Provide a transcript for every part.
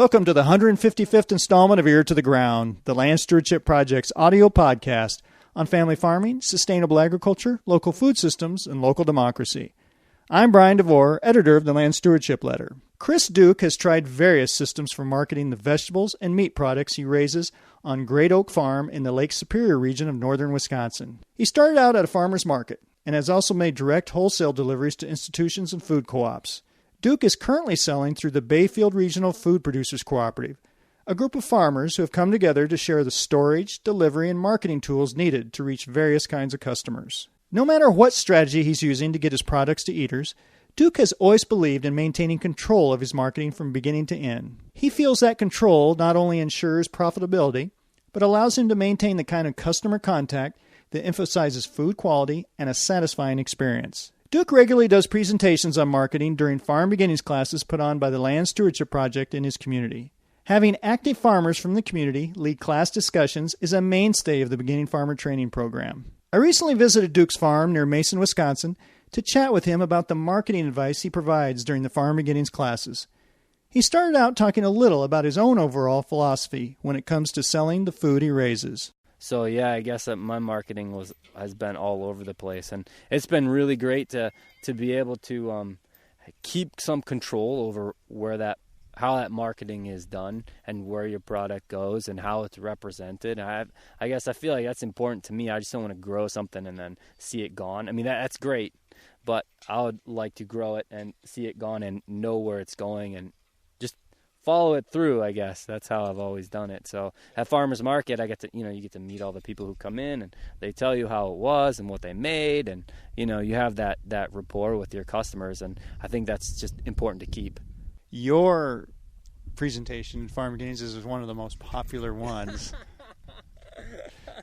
Welcome to the 155th installment of Ear to the Ground, the Land Stewardship Project's audio podcast on family farming, sustainable agriculture, local food systems, and local democracy. I'm Brian DeVore, editor of the Land Stewardship Letter. Chris Duke has tried various systems for marketing the vegetables and meat products he raises on Great Oak Farm in the Lake Superior region of northern Wisconsin. He started out at a farmer's market and has also made direct wholesale deliveries to institutions and food co-ops. Duke is currently selling through the Bayfield Regional Food Producers Cooperative, a group of farmers who have come together to share the storage, delivery, and marketing tools needed to reach various kinds of customers. No matter what strategy he's using to get his products to eaters, Duke has always believed in maintaining control of his marketing from beginning to end. He feels that control not only ensures profitability, but allows him to maintain the kind of customer contact that emphasizes food quality and a satisfying experience. Duke regularly does presentations on marketing during farm beginnings classes put on by the Land Stewardship Project in his community. Having active farmers from the community lead class discussions is a mainstay of the Beginning Farmer Training Program. I recently visited Duke's farm near Mason, Wisconsin, to chat with him about the marketing advice he provides during the farm beginnings classes. He started out talking a little about his own overall philosophy when it comes to selling the food he raises. So yeah, I guess that my marketing has been all over the place, and it's been really great to be able to keep some control over how that marketing is done and where your product goes and how it's represented. I guess I feel like that's important to me. I just don't want to grow something and then see it gone. I mean, that's great, but I would like to grow it and see it gone and know where it's going and just follow it through, I guess. That's how I've always done it. So at farmers market, you get to meet all the people who come in and they tell you how it was and what they made, and you have that rapport with your customers, and I think that's just important to keep. Your presentation in Farm Beginnings is one of the most popular ones.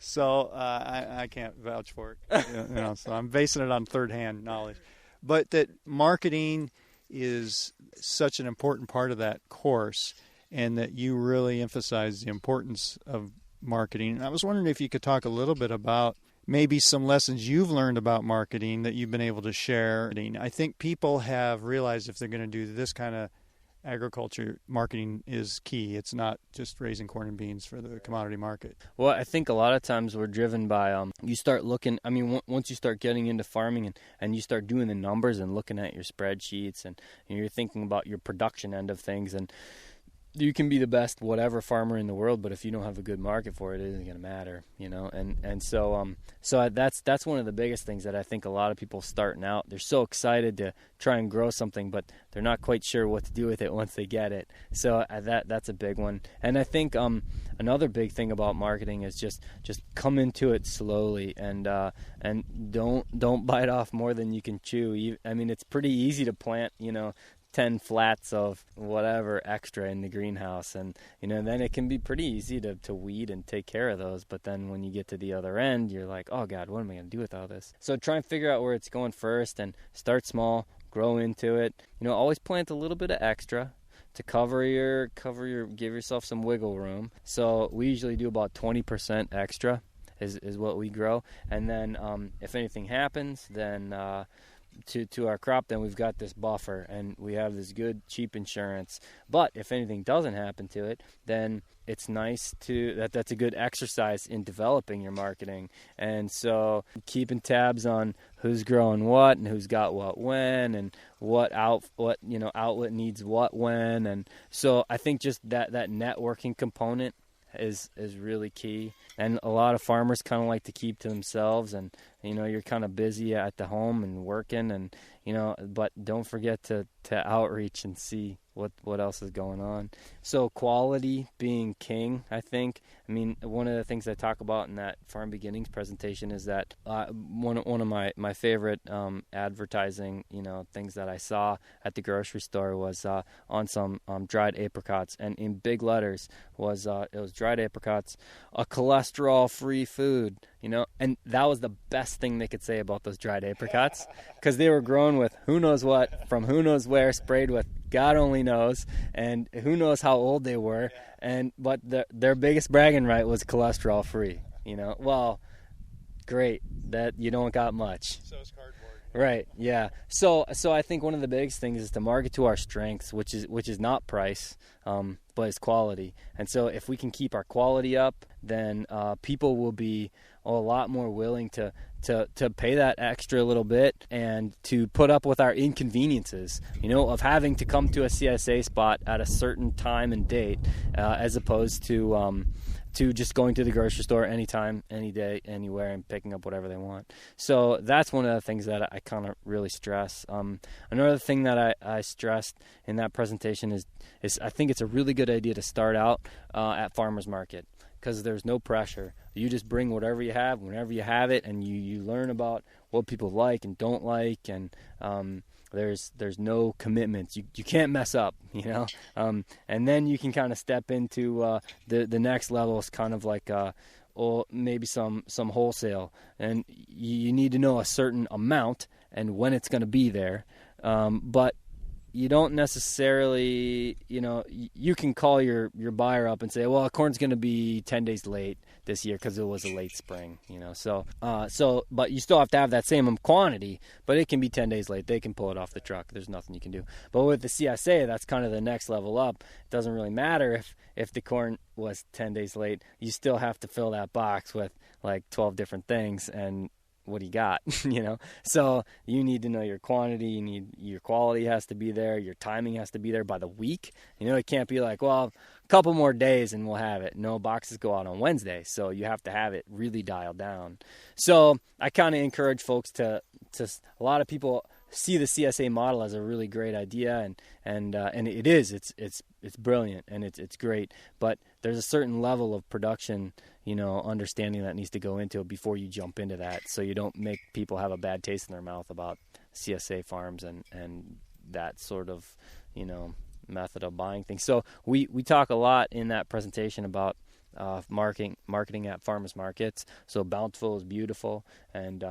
So I can't vouch for it. So I'm basing it on third-hand knowledge. But that marketing is such an important part of that course, and that you really emphasize the importance of marketing. I was wondering if you could talk a little bit about maybe some lessons you've learned about marketing that you've been able to share. I think people have realized if they're going to do this kind of agriculture, marketing is key. It's not just raising corn and beans for the commodity market. Well, I think a lot of times we're driven by, you start looking, once you start getting into farming and you start doing the numbers and looking at your spreadsheets and you're thinking about your production end of things, and you can be the best whatever farmer in the world, but if you don't have a good market for it, it isn't going to matter, And so that's one of the biggest things that I think a lot of people starting out, they're so excited to try and grow something, but they're not quite sure what to do with it once they get it. So that's a big one. And I think another big thing about marketing is just come into it slowly and don't bite off more than you can chew. It's pretty easy to plant, 10 flats of whatever extra in the greenhouse, and then it can be pretty easy to weed and take care of those, but then when you get to the other end, you're like, oh god, what am I going to do with all this? So try and figure out where it's going first and start small, grow into it. Always plant a little bit of extra to give yourself some wiggle room. So we usually do about 20% extra is what we grow, and then if anything happens, then to our crop, then we've got this buffer and we have this good cheap insurance. But if anything doesn't happen to it, then it's nice that's a good exercise in developing your marketing. And so keeping tabs on who's growing what and who's got what when and what outlet needs what when. And so I think just that networking component is really key. And a lot of farmers kind of like to keep to themselves, and you're kind of busy at the home and working, and but don't forget to outreach and see what else is going on. So quality being king, I think. One of the things I talk about in that Farm Beginnings presentation is that one of my favorite advertising things that I saw at the grocery store was on some dried apricots, and in big letters was it was dried apricots, a cholesterol-free food. And that was the best thing they could say about those dried apricots, because they were grown with who knows what, from who knows where, sprayed with God only knows, and who knows how old they were, but their biggest bragging right was cholesterol free. Well, great that you don't got much. So it's cardboard. Right. Yeah. So I think one of the biggest things is to market to our strengths, which is not price, but is quality. And so if we can keep our quality up, then people will be a lot more willing to pay that extra little bit and to put up with our inconveniences, of having to come to a CSA spot at a certain time and date, as opposed to just going to the grocery store anytime, any day, anywhere, and picking up whatever they want. So that's one of the things that I kind of really stress. Another thing that I stressed in that presentation is I think it's a really good idea to start out at farmer's market, because there's no pressure. You just bring whatever you have, whenever you have it, and you learn about what people like and don't like, and there's no commitments. You can't mess up, and then you can kind of step into the next level is kind of like maybe some wholesale, and you need to know a certain amount and when it's going to be there, but you don't necessarily, you can call your buyer up and say, well, corn's going to be 10 days late this year because it was a late spring, but you still have to have that same quantity, but it can be 10 days late. They can pull it off the truck. There's nothing you can do. But with the CSA, that's kind of the next level up. It doesn't really matter if the corn was 10 days late. You still have to fill that box with like 12 different things, and what do you got? So you need to know your quantity, your quality has to be there, your timing has to be there by the week. It can't be like, well, a couple more days and we'll have it. No, boxes go out on Wednesday, so you have to have it really dialed down. So I kind of encourage folks to a lot of people see the CSA model as a really great idea, and it is. It's brilliant and it's great, but there's a certain level of production, understanding that needs to go into it before you jump into that, so you don't make people have a bad taste in their mouth about CSA farms and that sort of, method of buying things. So we talk a lot in that presentation about marketing at farmers markets. So Bountiful is beautiful and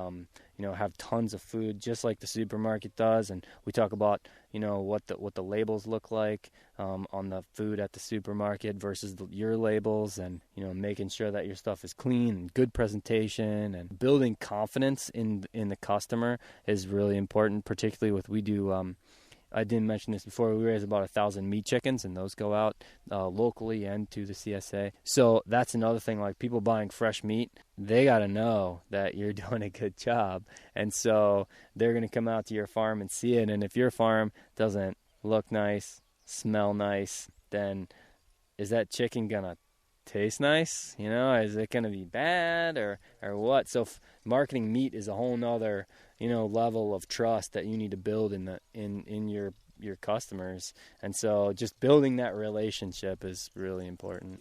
have tons of food just like the supermarket does, and we talk about what the labels look like on the food at the supermarket versus your labels, and making sure that your stuff is clean and good presentation, and building confidence in the customer is really important, particularly with we do I didn't mention this before. We raise about 1,000 meat chickens, and those go out locally and to the CSA. So that's another thing. Like, people buying fresh meat, they got to know that you're doing a good job. And so they're going to come out to your farm and see it. And if your farm doesn't look nice, smell nice, then is that chicken going to taste nice? Is it going to be bad or what? So marketing meat is a whole nother level of trust that you need to build in your customers, and so just building that relationship is really important.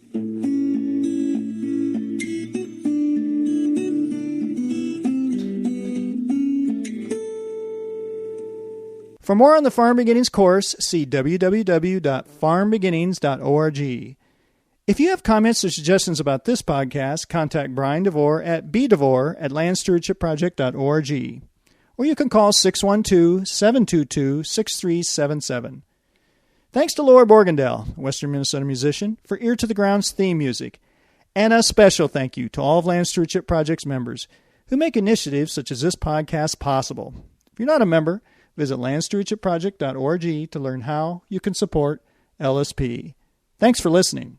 For more on the Farm Beginnings course, see www.farmbeginnings.org. If you have comments or suggestions about this podcast, contact Brian DeVore at bdevore@landstewardshipproject.org. Or you can call 612-722-6377. Thanks to Laura Borgendale, a Western Minnesota musician, for Ear to the Ground's theme music. And a special thank you to all of Land Stewardship Project's members who make initiatives such as this podcast possible. If you're not a member, visit landstewardshipproject.org to learn how you can support LSP. Thanks for listening.